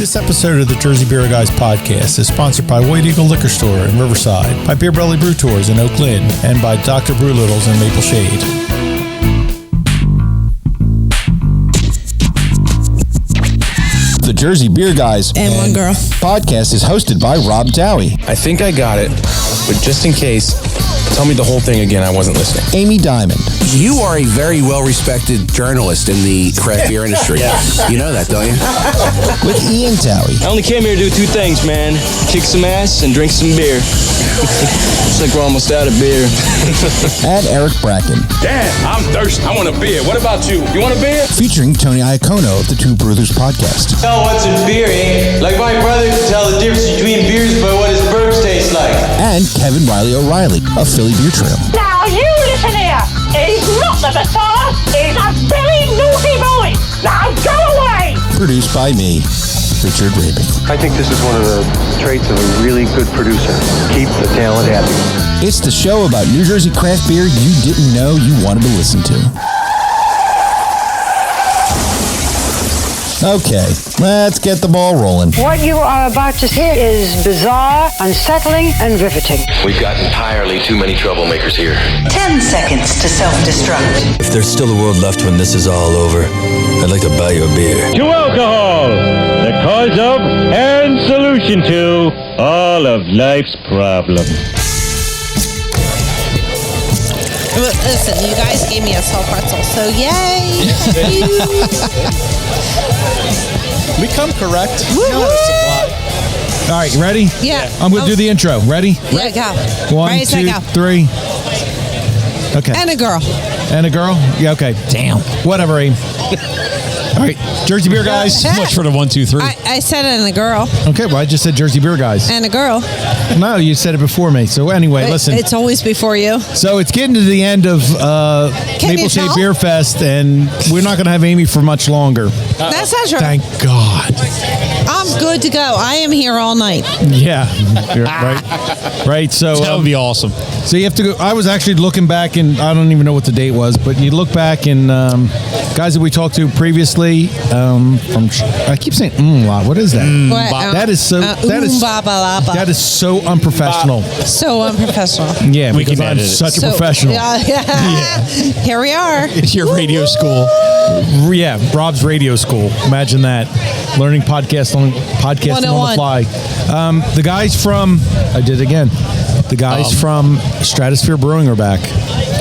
This episode of the Jersey Beer Guys podcast is sponsored by White Eagle Liquor Store in Riverside, by Beer Belly Brew Tours in Oak Lynn, and by Dr. Brew Littles in Maple Shade. The Jersey Beer Guys and One Girl podcast is hosted by Rob Dowie. I think I got it, but just in case, tell me the whole thing again. I wasn't listening. Amy Diamond. You are a very well-respected journalist in the craft beer industry. You know that, don't you? With Ian Dowie. I only came here to do two things, man. Kick some ass and drink some beer. Looks like we're almost out of beer. And Eric Bracken. Damn, I'm thirsty. I want a beer. What about you? You want a beer? Featuring Tony Iacono of the Two Brothers podcast. Tell what's in beer, eh? Like my brother can tell the difference between beers by what his burps taste like. And Kevin Riley O'Reilly of Philly Beer Trail. Now you listen here. He's not the Messiah. He's a very naughty boy. Now go away. Produced by me, Richard Rabin. I think this is one of the traits of a really good producer. Keep the talent happy. It's the show about New Jersey craft beer you didn't know you wanted to listen to. Okay, let's get the ball rolling. What you are about to hear is bizarre, unsettling, and riveting. We've got entirely too many troublemakers here. 10 seconds to self-destruct. If there's still a world left when this is all over, I'd like to buy you a beer. To alcohol, the cause of and solution to all of life's problems. Listen, you guys gave me a soft pretzel, so yay! We come correct. Woo-hoo! All right, you ready? Yeah. I'm going to do the intro. Ready? Yeah, go. 1, Ready, 2, go. 3. Okay. And a girl. And a girl? Yeah, okay. Damn. Whatever, Aim. All right, Jersey Beer Guys. So much for the 1, 2, 3. I said it and a girl. Okay, well, I just said Jersey Beer Guys. And a girl. No, you said it before me. So anyway, listen. It's always before you. So it's getting to the end of Maple Shade Beerfest, and we're not going to have Amy for much longer. That's not true. Thank God. I'm good to go. I am here all night. Yeah. Right. Right. So that would be awesome. So you have to go. I was actually looking back, and I don't even know what the date was, but you look back and guys that we talked to previously. I keep saying a lot. What is that? That is so. That is so unprofessional. So unprofessional. Yeah, we because can I'm edit such it. a professional. Yeah. Here we are. It's your radio school. Yeah, Rob's radio school. Imagine that. Learning podcasting on the fly. The guys from The guys from Stratosphere Brewing are back.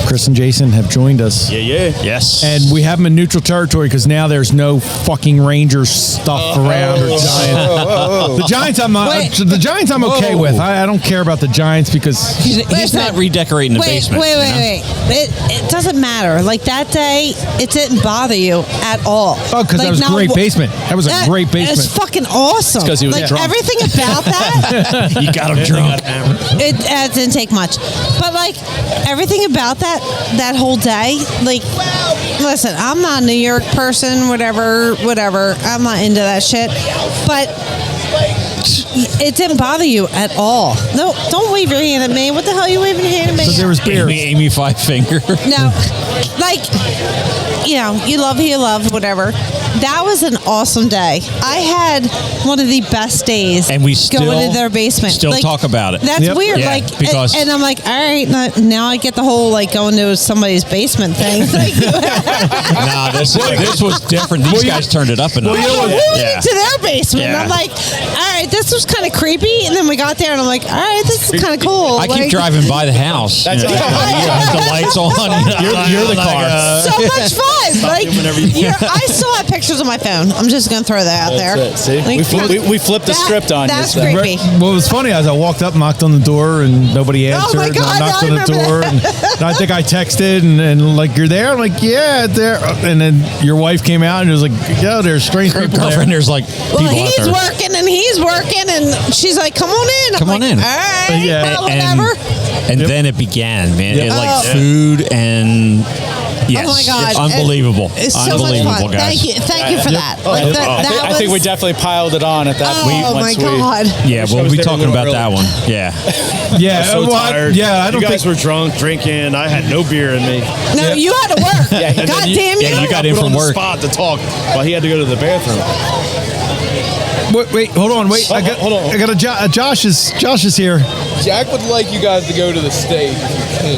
Chris and Jason have joined us. Yeah. Yes. And we have them in neutral territory because now there's no fucking Rangers stuff around or Giants. The Giants I'm okay with. I don't care about the Giants because he's not redecorating the basement. Wait. It doesn't matter. Like that day, it didn't bother you at all. Oh, because that was a great basement. That was a great basement. It's fucking awesome. Because he was drunk. Everything about that. You got him drunk. It didn't take much. But like everything about that whole day, like, listen, I'm not a New York person, whatever. I'm not into that shit. But it didn't bother you at all. No, don't wave your hand at me. What the hell are you waving your hand at me? Because there was beer. Amy 5 finger. No, like, you love, whatever. That was an awesome day. I had one of the best days. And we still going to their basement. Still talk about it. That's weird. Yeah, because and I'm like, all right, now I get the whole like going to somebody's basement thing. Nah, this was different. These guys turned it up a notch. We went to their basement. Yeah. And I'm like, all right, this was kind of creepy. And then we got there, and I'm like, all right, this is kind of cool. I keep driving by the house. That's the lights on. You're the car. So much fun. Like, I still have pictures on my phone. I'm just going to throw that out there. See? Like, we flipped the script on you. That's creepy. What was funny is I walked up, knocked on the door, and nobody answered. Oh my God, and I knocked on the door, and I think I texted, and like, you're there? I'm like, yeah, there. And then your wife came out, and it was like, yeah, there's strange people there. There's like people he's out there. working, and he's working, and she's like, come on in. Come on in. All right, Yeah. whatever. And then it began, man. Yep. Like food and... Yes, oh my God. It's unbelievable. It's so unbelievable, much fun. guys. Thank you for that. I think we definitely piled it on at that point. Oh my God. Yeah, we'll be talking about that one. Yeah. Yeah, so tired. I don't you guys think were drunk, drinking. I had no beer in me. No, you had to work. God damn you. Yeah, you got in from on work. the spot to talk while he had to go to the bathroom. Wait, hold on. Wait, Hold on. I got a Josh is here. Jack would like you guys to go to the stage if you can.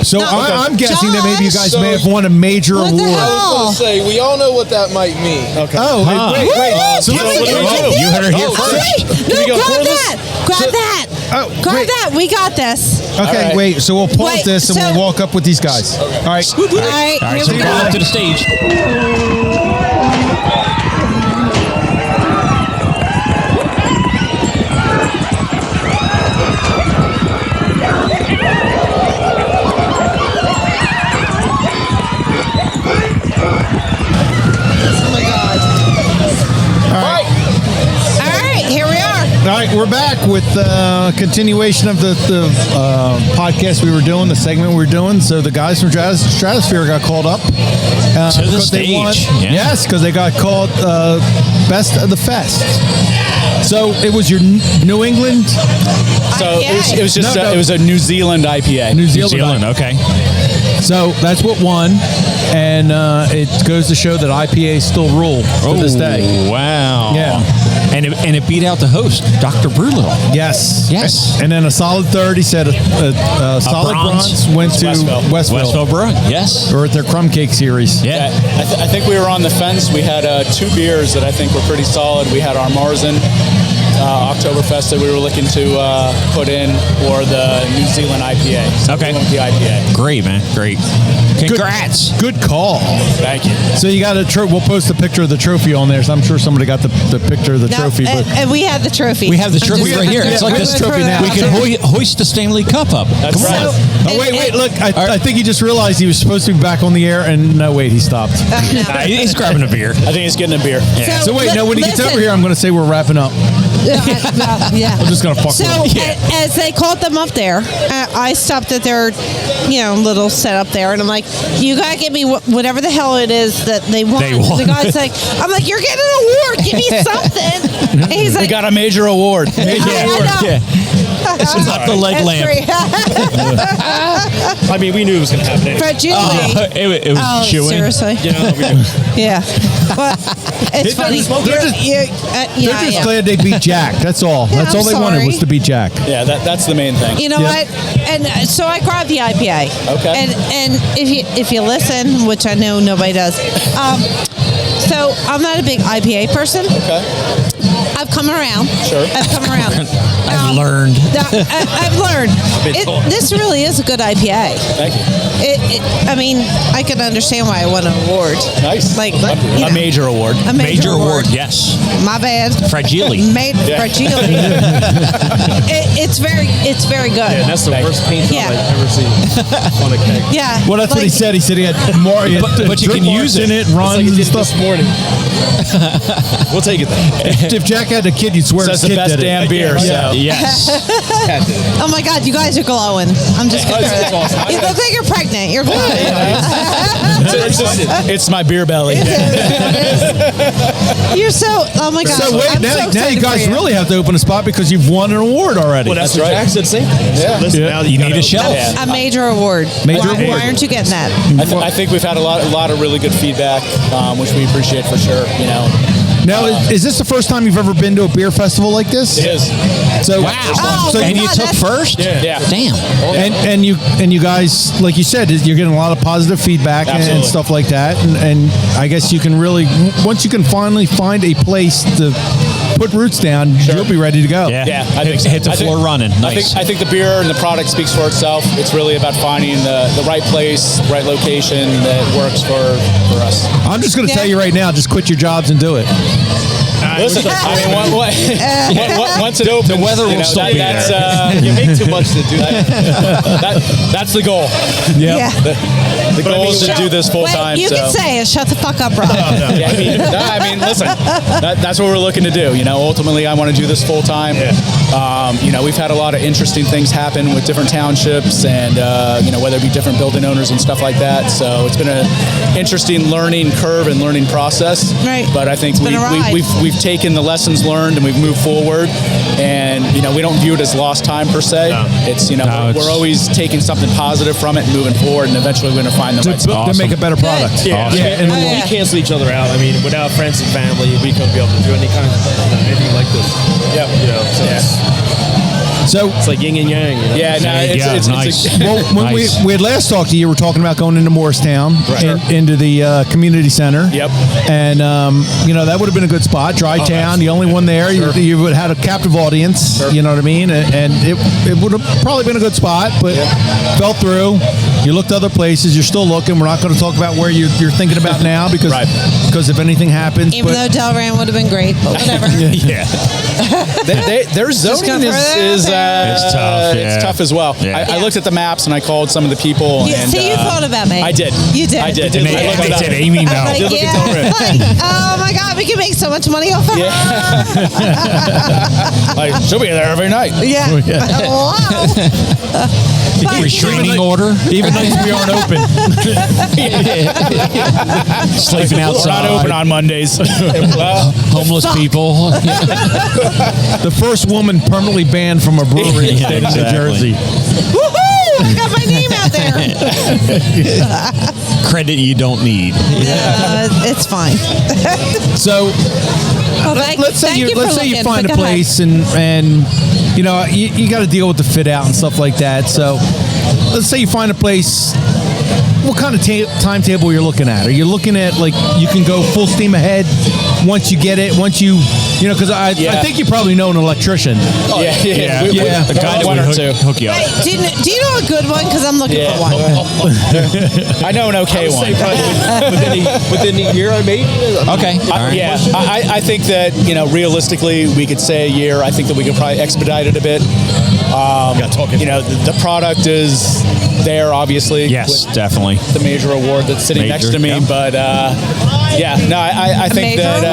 So I'm guessing that maybe you guys may have won a major award. I was going to say, we all know what that might mean. Okay. Oh, wait. So you heard her here first. Grab that. Grab that. We got this. Okay, wait. So we'll pause this and we'll walk up with these guys. All right. All right. Here So we go go. up to the stage. All right, we're back with continuation of the podcast we were doing, the segment we were doing. So the guys from Stratosphere got called up to the stage. Yes, because they got called Best of the Fest. So it was your New England. So it was just it was a New Zealand IPA. New Zealand, okay. So that's what won, and it goes to show that IPAs still rule to this day. Wow. Yeah. And it beat out the host, Dr. Brulittle. Yes. And then a solid third. He said a solid bronze went to Westville Brewing. Yes. Or at their Crumb Cake series. Yeah. I think we were on the fence. We had 2 beers that I think were pretty solid. We had our Marzen Oktoberfest that we were looking to put in, or the New Zealand IPA. So we went with the IPA. Great, man. Great. Congrats. Good call. Thank you. So you got we'll post a picture of the trophy on there. So I'm sure somebody got the picture of the trophy. But And we have the trophy. We have the trophy right here. It's like this trophy now. We can hoist the Stanley Cup up. That's right. Oh, wait, look. I think he just realized he was supposed to be back on the air, and no, wait, he stopped. He's grabbing a beer. I think he's getting a beer. Yeah. So wait, no, when he gets over here, I'm going to say we're wrapping up. Yeah. I'm just going to fuck So with him. as they called them up there, I stopped at their, little setup there, and I'm like, you gotta get me whatever the hell it is that they want. The guy's like, I'm like, you're getting an award. Give me something. And he's We like, got a major award. It's not the leg lamp. I mean, we knew it was going to happen anyway. Fragility. It was chewing. Seriously? Yeah. But it's funny. They're just glad they beat Jack. That's all. That's all they wanted was to beat Jack. Yeah, that's the main thing. You know what? And so I grabbed the IPA. Okay. And if you listen, which I know nobody does, so I'm not a big IPA person. Okay. I've come around. Sure. I've come around. I've learned. I've learned. This really is a good IPA. Thank you. I mean, I can understand why I won an award. Nice. Like a major award. A major award. Yes. My bad. Fragile. Fragile. It's very good. Yeah, and that's the worst paint job I've ever seen on a keg. Yeah. Well, that's what he said. He said he had more. But you can use it. In it, runs and stuff. This morning. We'll take it then. If Jack had a kid, you'd swear That's his the kid best did damn it. beer. So. Yes. Oh my God, you guys are glowing. I'm just gonna throw that. awesome. You look like you're pregnant. You're glowing. It's my beer belly. You're so. Oh my God. So wait, I'm now you excited guys for you. really have to open a spot because you've won an award already. Well, that's what Jack said. Same thing. Yeah. Listen, now You need a shelf. A major award. Why aren't you getting that? I think we've had a lot of really good feedback, which we appreciate for sure. Now, is this the first time you've ever been to a beer festival like this? It is. So Wow. So And you God, took that's- first? Yeah. Damn. and you guys, like you said, you're getting a lot of positive feedback and Absolutely. stuff like that, and I guess you can really, once you can finally find a place to put roots down, you'll be ready to go. Yeah, I think so. Hit the floor running. Nice. I think the beer and the product speaks for itself. It's really about finding the right place, right location that works for us. I'm just going to tell you right now, just quit your jobs and do it. Listen, I mean, once it opens, The weather will still be there. You make too much to do that. That's the goal. Yeah. The goal is to do this full time. You can say it. Shut the fuck up, Rob. Yeah, I mean, listen, that's what we're looking to do. Ultimately, I want to do this full time. We've had a lot of interesting things happen with different townships, and whether it be different building owners and stuff like that. So it's been an interesting learning curve and learning process. Right. But I think It's been a ride. we've we've taken the lessons learned and we've moved forward, and we don't view it as lost time per se. No. It's we're always taking something positive from it and moving forward, and eventually we're going to find the right spot. To make a better product. Yeah, and we cancel each other out. I mean, without friends and family, we couldn't be able to do anything like this. Yep. So it's like yin and yang. Yeah, no, it's nice. Well, when we had last talked to you, we were talking about going into Morristown, into the community center. Yep. And that would have been a good spot. Dry town, the only one there. Sure. You would have had a captive audience. Sure. You know what I mean? And it would have probably been a good spot, but fell through. You looked other places. You're still looking. We're not going to talk about where you're thinking about now because if anything happens. Even though Delran would have been great, but whatever. Yeah. Their zoning is it's tough. It's tough as well. Yeah. I looked at the maps and I called some of the people. You thought about me. I did. You did. I did. They said Amy no. Like, oh my God, we can make so much money off of her. Like, she'll be there every night. Yeah. Wow. Restraining order. Even nights we aren't open. Sleeping outside. We're not open on Mondays. Homeless people. The first woman permanently banned from a brewery in the state of New Jersey. Woohoo! I got my name out there. Credit you don't need. It's fine. So let's say you find a place and you got to deal with the fit out and stuff like that. So let's say you find a place. What kind of timetable you're looking at? Are you looking at like you can go full steam ahead once you get it? Once because I think you probably know an electrician. Yeah. The guy that would hook you up. Wait, do you know a good one? Because I'm looking for one. I know an okay one. Within a year, maybe. Okay. All right. I think that realistically we could say a year. I think that we could probably expedite it a bit. The product is there, obviously. Yes, definitely. The major award that's sitting next to me, but I think that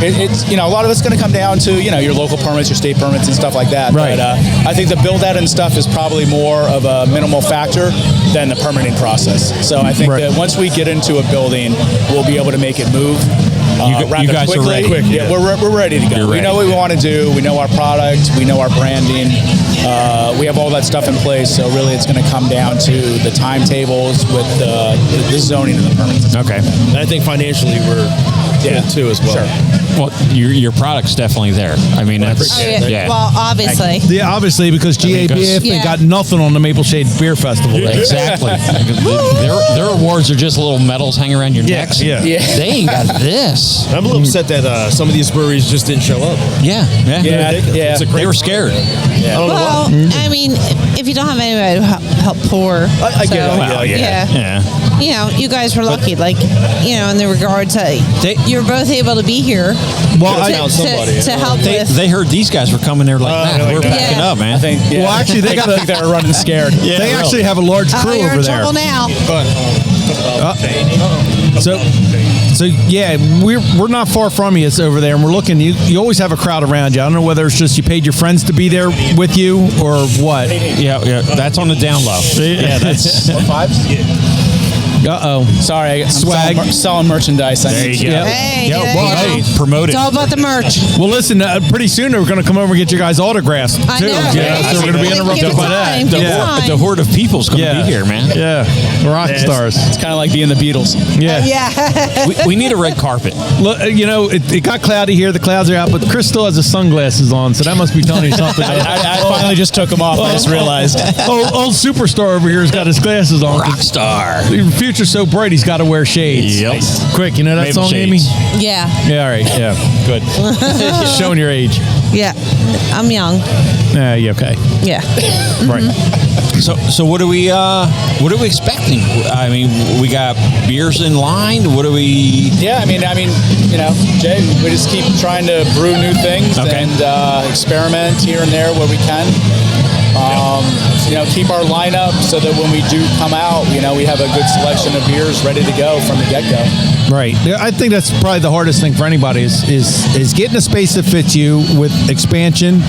it's a lot of it's going to come down to your local permits, your state permits, and stuff like that. Right. But I think the build out and stuff is probably more of a minimal factor than the permitting process. So I think that once we get into a building, we'll be able to make it move. You guys quickly. are ready. Yeah, we're ready to go. We know what we want to do. We know our product. We know our branding. We have all that stuff in place. So really, it's going to come down to the timetables with the zoning and the permits. Okay. And I think financially we're good too as well. Sure. Well, your product's definitely there. I mean, that's Well, obviously. Yeah, obviously because GABF they got nothing on the Maple Shade Beer Festival Day. Exactly. Their awards are just little medals hanging around your necks. Yeah. They ain't got this. I'm a little upset that some of these breweries just didn't show up. Yeah. They were scared. Yeah. Well, I mean, if you don't have anybody to help pour, I get it. Well, yeah. You guys were lucky. In the regard to you were both able to be here. Well, to help with. They heard these guys were coming. They're like, we're backing up, man. I think. Well, actually, they were running scared. Yeah, they actually have a large crew you're over in there. trouble now. So yeah, we're not far from you. It's over there, and we're looking. You always have a crowd around you. I don't know whether it's just you paid your friends to be there with you or what. Yeah. That's on the down low. Yeah, that's fives. Sorry, I'm swag, selling merchandise. There you go. Hey, promote it's it. all about the merch. Well, listen. Pretty soon we're going to come over and get you guys autographs too. I know. Yeah, so we're going to be interrupted by that. The horde of people's going to be here, man. Yeah, rock stars. It's kind of like being the Beatles. Yeah. We need a red carpet. Look, it got cloudy here. The clouds are out, but Chris still has his sunglasses on, so that must be telling you something. I finally just took them off. I just realized. Old superstar over here has got his glasses on. Rock star. The future's so bright, he's got to wear shades. Yep. Quick, you know that Maple song, shades. Amy? Yeah. Yeah, all right. Yeah, good. Showing your age. Yeah. I'm young. Yeah, okay. Yeah. Right. So what are we expecting? I mean, we got beers in line. What do we? Yeah, I mean, Jay, we just keep trying to brew new things and experiment here and there where we can. Keep our lineup so that when we do come out, we have a good selection of beers ready to go from the get-go. Right. I think that's probably the hardest thing for anybody is getting a space that fits you with expansion.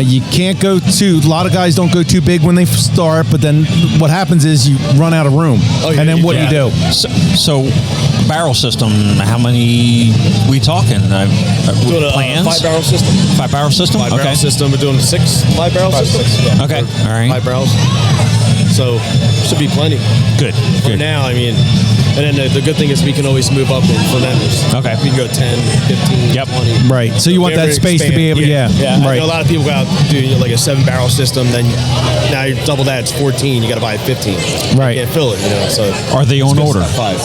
You can't go too. A lot of guys don't go too big when they start, but then what happens is you run out of room, and then what do you do? So barrel system. How many we talking? Doing a plans? 5-barrel system. 5-barrel system. Five barrel system. We're doing a 5-barrel system. Yeah. Okay. All right. 5 barrels. So should be plenty. Good. For now, I mean, and then the good thing is we can always move up in fermenters. Okay. We can go 10, 15, 20. Right. So you want that space to be able, Yeah. right. I know a lot of people go out and do like a 7-barrel system. Then now you double that, it's 14. You got to buy 15. Right. You can't fill it. So are they on order? 5.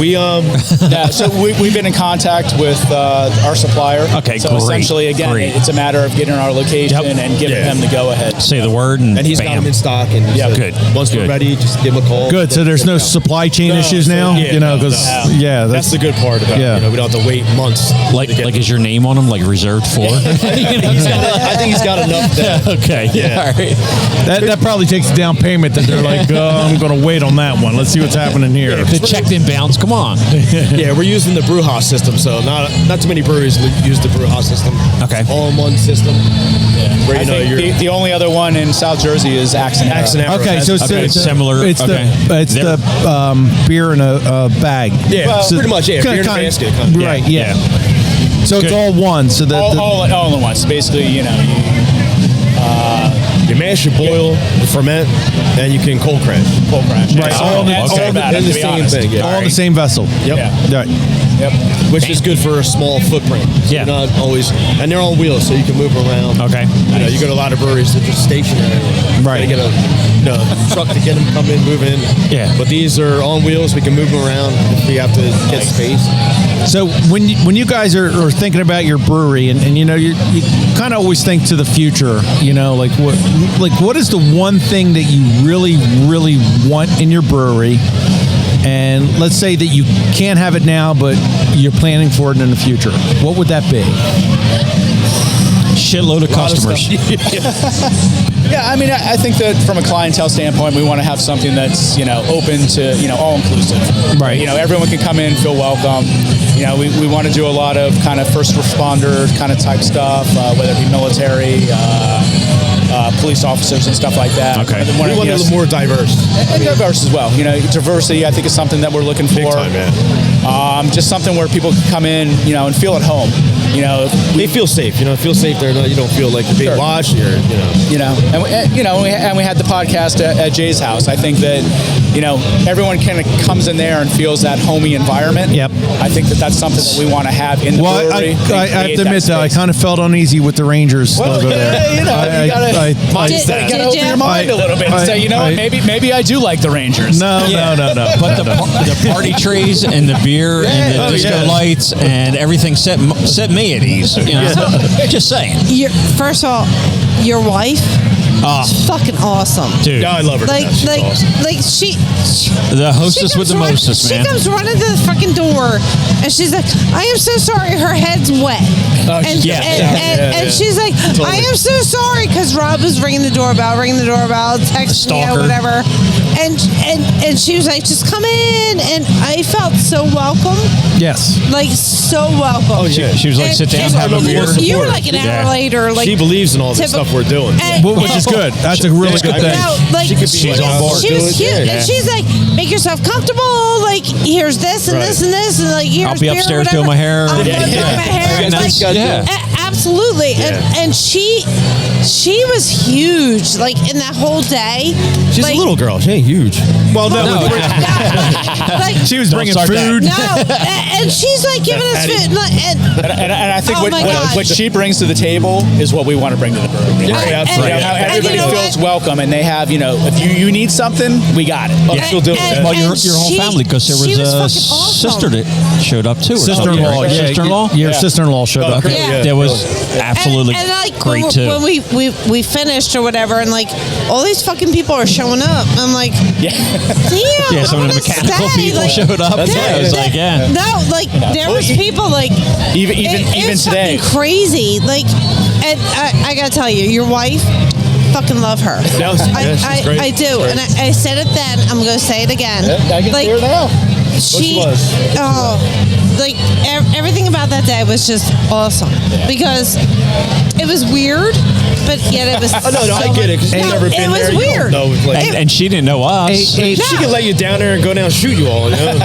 Yeah. We we've been in contact with our supplier. Okay. So great. essentially, again, Great. it's a matter of getting our location and giving them the go ahead. Say the word and he's got bam. them in stock. And Yeah. Good. Once we're Good. ready, just give him a call. Good. So there's no supply chain issues now, because that's the good part about it. We don't have to wait months. Like is your name on them, like reserved for? I think he's got enough there. Okay. Yeah. All right. That probably takes a down payment that they're like, I'm going to wait on that one. Let's see what's happening here. The checked in bounce. Come on. Yeah, we're using the brew house system, so not too many breweries use the brew house system. Okay. All-in-one system. Yeah. Where I think the only other one in South Jersey is Axe and Arrow. Okay, so it's similar. It's the beer in a bag. Yeah, So pretty much. Yeah, beer in a basket. Right. Yeah. So it's all one. So all in one. So basically, you mash, you boil, you ferment, and you can cold crash. Right. All in the same thing. Yeah. All in the same vessel. Yep. Yeah. Right. Yep. Which is good for a small footprint. Yeah. You're not always, and they're on wheels, so you can move around. Okay. You go to a lot of breweries that are just stationary. Right. You gotta get a truck to get them come in, move in. Yeah. But these are on wheels. We can move them around if we have to get space. So when you guys are thinking about your brewery, and you kind of always think to the future, what is the one thing that you really, really want in your brewery? And let's say that you can't have it now, but you're planning for it in the future. What would that be? Shitload of customers. Yeah, I mean, I think that from a clientele standpoint, we want to have something that's open to all inclusive. Right. Everyone can come in, feel welcome. We want to do a lot of kind of first responder kind of type stuff, whether it be military, police officers and stuff like that. Okay. We want a little more diverse. And diverse as well. Diversity, I think, is something that we're looking for. Big time, man. Just something where people can come in, and feel at home. They feel safe. Feel safe there. You don't feel like you're being watched. And we had the podcast at Jay's house. I think that everyone kind of comes in there and feels that homey environment. Yep. I think that's something that we want to have in the brewery. I have to admit that I kind of felt uneasy with the Rangers logo there. You gotta open your mind a little bit and say, what, maybe I do like the Rangers. No. But the party trays and the beer and the disco lights and everything set me at ease. Just saying. First of all, your wife is fucking awesome, dude. Yeah, I love her. She the hostess with the mostest, man. She comes running to the fucking door, and she's like, "I am so sorry, her head's wet." And she's like, "I am so sorry," because Rob was ringing the doorbell, texting me, whatever. And she was like, "Just come in," and I felt so welcome. Yes. Like so welcome. Oh yeah. She was like, "Sit down, have a beer." You were like an hour later. Like she believes in all the stuff we're doing, which is good. That's a really good thing. She's on board. She was cute, and she's like, "Make yourself comfortable. Like, here's this and this and this, and like here's I'll be beer, upstairs whatever. doing my hair. I'm doing my hair. Absolutely. And she was huge. Like in that whole day. She's a little girl. She ain't huge. Well, no. Like, she was bringing food. No, and she's like giving us food. And I think what she brings to the table is what we want to bring to the brewery. How everybody feels welcome, and they have, if you need something, we got it. She'll do it. Well, your whole family, because there was a sister that showed up too. Sister-in-law. Right? Yeah, Sister-in-law. Your sister-in-law showed up. Yeah. That was absolutely and like great too. When we finished or whatever, and like all these fucking people are showing up. I'm like, damn. Some of the mechanical people showed up. That's I was like, no, like there was people like even today, crazy. Like, and I gotta tell you, your wife. Fucking love her. She's great. I do, and I said it then. I'm gonna say it again. I can hear it now. She, like everything about that day was just awesome because it was weird, but yet it was. No, I get it. Cause you've never been it was there. weird. You don't know, like, and she didn't know us. she could let you down there and go down and shoot you all. You know?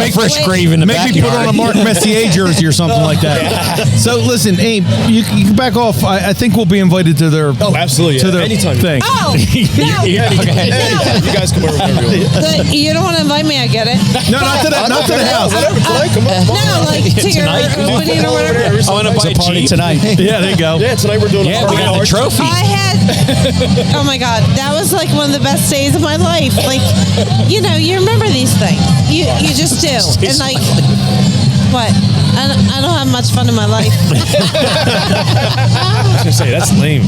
Make fresh grave in the Make me put on a Mark Messier jersey or something like that. So listen, Abe, you can back off. I think we'll be invited to their absolutely to their anytime thing. Oh, no. You guys come over whenever you want. You don't want to invite me. I get it. No, not to the house. No, like to your opening or whatever. I want to buy a party tonight. Yeah, there you go. Yeah, tonight we're doing a we got the trophy. I had, oh my God, that was like one of the best days of my life. Like, you know, you remember these things. You just do. And like, what? I don't have much fun in my life. I was going to say, that's lame.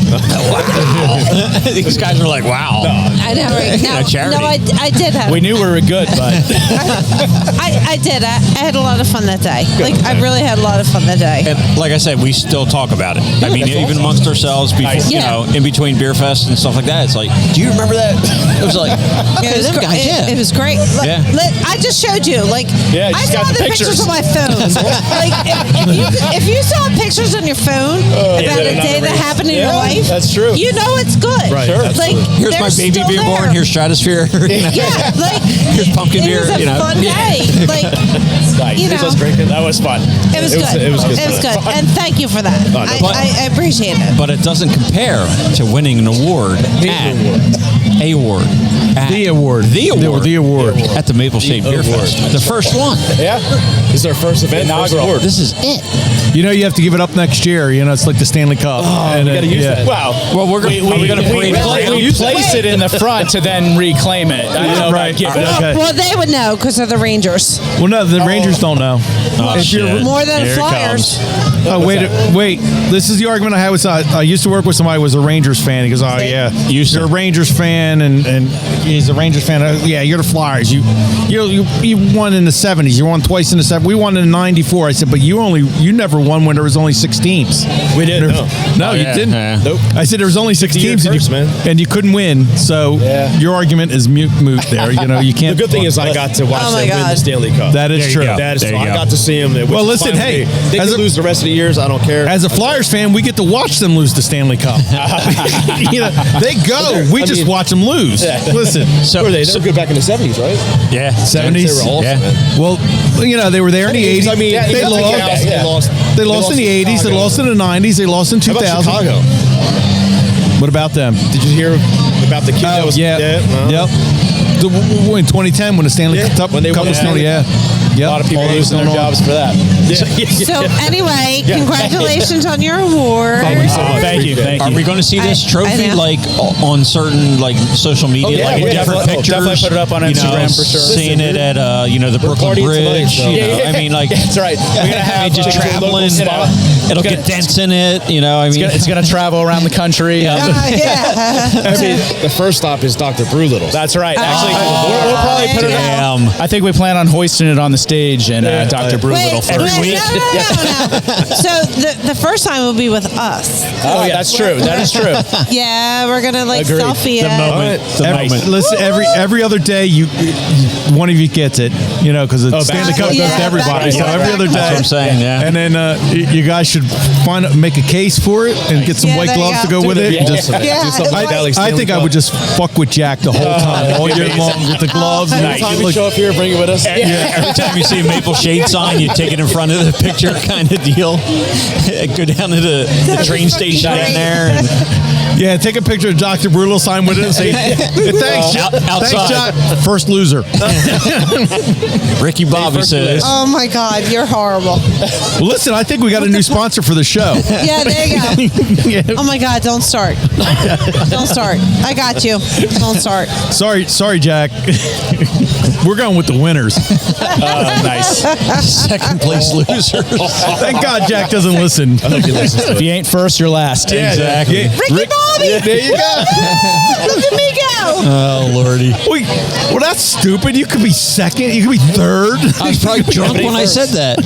Wow. These guys are like, wow. I know, right? No, I did have. We knew we were good, but I did. I had a lot of fun that day. Like, I really had a lot of fun that day. And like I said, we still talk about it. I mean, even amongst ourselves, before, you know, in between Beerfest and stuff like that, it's like, do you remember that? It was like, it was great. Yeah. I just showed you. Like, I saw got the pictures on my phone. Like, if you saw pictures on your phone about a day that happened in your life, that's true. You know it's good. Right. Sure. Like, here's my baby beer born. Here's Stratosphere. Yeah, like here's Pumpkin Beer. It was a fun day. Like, you know, that was fun. It was good. It was good. It was good. And thank you for that. I appreciate it. But it doesn't compare to winning an award at the award at the Maple Shade Beer Fest. The first one. Yeah. This is our first event. This is it. You know, you have to give it up next year. You know, it's like the Stanley Cup. Oh, we got to use that. Wow. Well, are we going to we place it in the front to then reclaim it. I know, right. Well, they would know because they're the Rangers. Well, no, the Rangers don't know. If you're more than Flyers. Oh, wait. This is the argument I had with. I used to work with somebody who was a Rangers fan. He goes, "Oh yeah, you're a Rangers fan, and he's a Rangers fan. Yeah, you're the Flyers. You won in the '70s. You won twice in the '70s. We won in '94." I said, "But you never won when there was only 6 teams. We didn't. No, you didn't. Nope. I said there was only 6 teams, and you couldn't win. So your argument is moot there. You know, you can't. The good thing is I got to watch them win the Stanley Cup. That is true. I got to see them. Well, listen, hey, they can lose the rest of the years. I don't care. As a Flyers fan, we get to watch them lose the Stanley Cup. You know, they go. We just watch them lose. Listen, so they were good back in the '70s, right? Yeah, '70s. They were awesome. Yeah. Well, you know, they were there in the '80s. I mean, they lost. They lost in the '80s. They lost in the '90s. They lost in 2000. How about Chicago? What about them? Did you hear about the kid that was Yep. In 2010, when the Stanley Cup was Stanley, a lot of people losing their jobs for that. So anyway, congratulations on your award. Thank you. Are we going to see this trophy like on certain like social media, like different pictures? Definitely put it up on Instagram for sure. Seeing it at the Brooklyn Bridge. Tonight, I mean, like that's right. We're gonna have just traveling. It'll get dents in it. You know, I mean, it's gonna travel around the country. The first stop is Dr. Brewlittle's. That's right. Actually, we'll probably put it on. I think we plan on hoisting it on the stage and Dr. Brewlittle every week. No. So the first time will be with us. Oh, yeah, that's true. That is true. Yeah, we're gonna selfie it. The moment. Listen, every other day, one of you gets it. You know, because it's Stanley Cup goes to everybody. So every other day. That's what I'm saying. Yeah. And then you guys should make a case for it and get some white gloves to go with it. I think I would just fuck with Jack the whole time, all year long with the gloves. Every time you show up here, bring it with us. Every time you see a Maple Shade sign, you take it in front of the picture kind of deal. Go down to the train station down there. And take a picture of Dr. Brutalo sign with it and say, thanks, outside. Thanks, First loser. Ricky Bobby says. Oh my God, you're horrible. Well, listen, I think we got a new sponsor for the show. Yeah, there you go. Oh my God, don't start. Don't start. I got you. Don't start. Sorry, Jack. We're going with the winners. Nice. Second place losers. Thank God Jack doesn't listen. I hope he listens to it. If you ain't first, you're last. Yeah, exactly. Ricky Bobby. There you go. Look at me go. Oh, Lordy. Wait, well, that's stupid. You could be second. You could be third. I was probably drunk when I said that.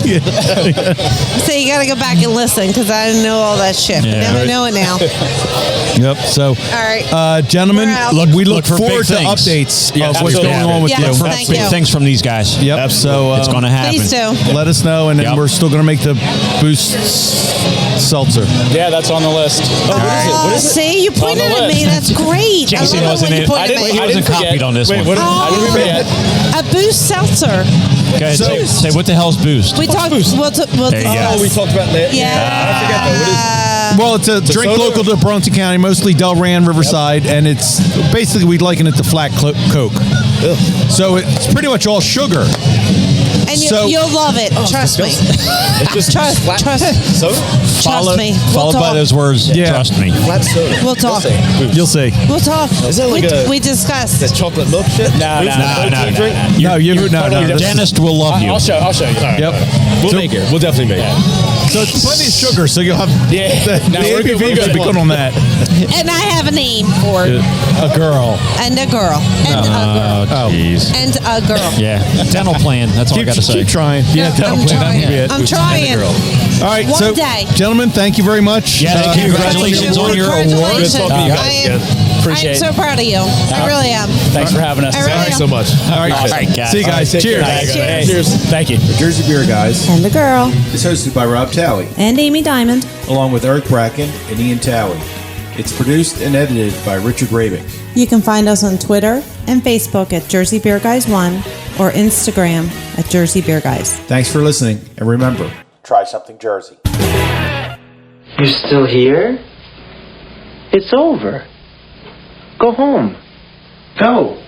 So you got to go back and listen because I didn't know all that shit. Yeah, Now I right. know it now. Yep. So, All right. gentlemen, We're out. we look for forward big to things. updates Yeah, of what's absolutely. going on with Yes, you. thank Big you. things from these guys. Yep. So It's going to happen. Please do. let us know, and then Yep. we're still going to make the Boost seltzer. Yeah, that's on the list. See, you on the pointed at list. me. That's great. Jason I love wasn't when you in- point I at didn't- me. He wasn't forget. copied on this Wait, one. what did I forget? A Boost seltzer. Go ahead, say what the hell's Boost? We talked. There you go. discuss. We talked about that. Yeah. Well, it's a drink soda? local to Burlington County, mostly Delran, Riverside, and it's basically we'd liken it to flat Coke. So it's pretty much all sugar. And So- you'll love it. Trust me. It's just Trust me. Followed by those words, trust me. flat soda. We'll talk. You'll see. We'll talk. Is that like we discussed. that chocolate milk shit? No. No, no. Dentist will love you. I'll show you. Yep. We'll make it. We'll definitely make it. So it's plenty of sugar, so you'll have No, the we're good, ABV should be good on that. And I have a name for it. A girl. And a girl. And a girl. Oh, jeez. And a girl. Yeah. Dental plan. That's all I got to say. Keep trying. Yeah, I'm dental plan. That would be it. I'm trying. All right, One so day. gentlemen, thank you very much. Yeah, congratulations on your award. Congratulations. Good talking to you guys again. Appreciate I'm it. so proud of you. I really am. Thanks for having us. I really Thanks am. so much. All right, guys. see you guys. Take Cheers. care. Hey, Cheers. Thank you. The Jersey Beer Guys And a girl. is hosted by Rob Talley, And Amy Diamond. along with Eric Bracken and Ian Talley. It's produced and edited by Richard Rabing. You can find us on Twitter and Facebook at Jersey Beer Guys 1 or Instagram at Jersey Beer Guys. Thanks for listening, and remember, try something Jersey. You're still here? It's over. Go home. Go.